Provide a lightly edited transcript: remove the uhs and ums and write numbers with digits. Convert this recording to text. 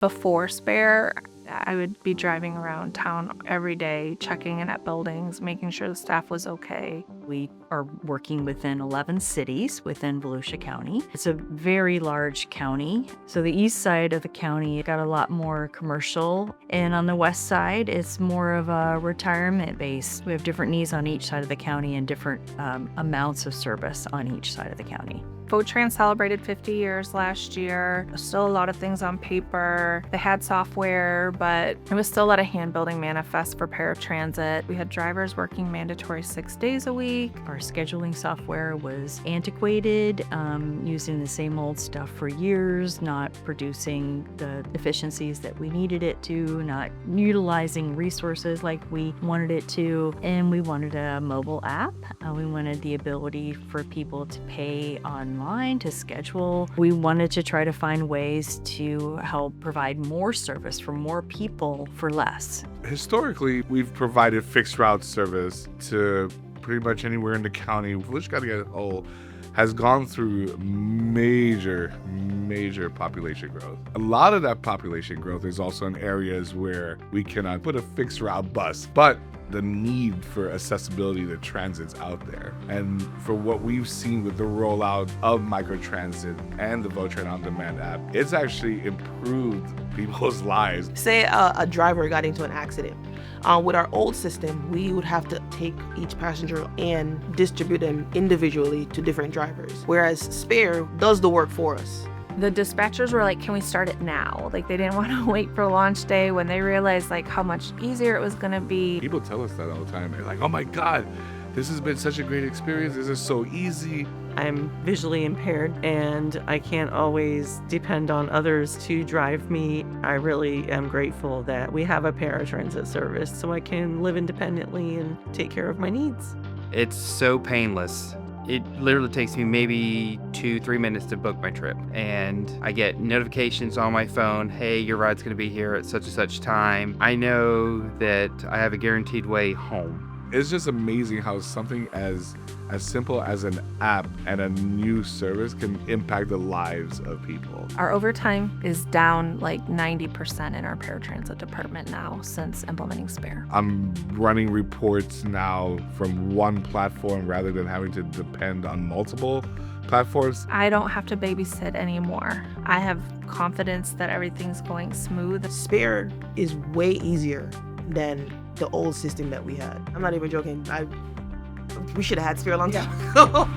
Before Spare, I would be driving around town every day, checking in at buildings, making sure the staff was okay. We are working within 11 cities within Volusia County. It's a very large county. So the east side of the county got a lot more commercial, and on the west side, it's more of a retirement base. We have different needs on each side of the county and different amounts of service on each side of the county. VoTran's celebrated 50 years last year. Still a lot of things on paper. They had software, but it was still a lot of hand-building manifests for paratransit. We had drivers working mandatory 6 days a week. Our scheduling software was antiquated, using the same old stuff for years, not producing the efficiencies that we needed it to, not utilizing resources like we wanted it to, and we wanted a mobile app. We wanted the ability for people to pay online, to schedule. We wanted to try to find ways to help provide more service for more people for less. Historically, we've provided fixed route service to pretty much anywhere in the county. Volusia County as a whole has gone through major population growth. A lot of that population growth is also in areas where we cannot put a fixed route bus, but the need for accessibility to transit's out there. And for what we've seen with the rollout of microtransit and the VoTran On Demand app, it's actually improved people's lives. Say a driver got into an accident. With our old system, we would have to take each passenger and distribute them individually to different drivers, whereas Spare does the work for us. The dispatchers were like, can we start it now? Like, they didn't want to wait for launch day when they realized like how much easier it was going to be. People tell us that all the time. They're like, oh my God, this has been such a great experience. This is so easy. I'm visually impaired and I can't always depend on others to drive me. I really am grateful that we have a paratransit service so I can live independently and take care of my needs. It's so painless. It literally takes me maybe 2-3 minutes to book my trip, and I get notifications on my phone, hey, your ride's going to be here at such and such time. I know that I have a guaranteed way home. It's just amazing how something as simple as an app and a new service can impact the lives of people. Our overtime is down like 90% in our paratransit department now since implementing Spare. I'm running reports now from one platform rather than having to depend on multiple platforms. I don't have to babysit anymore. I have confidence that everything's going smooth. Spare is way easier than the old system that we had. I'm not even joking. We should have had Spare a long time ago.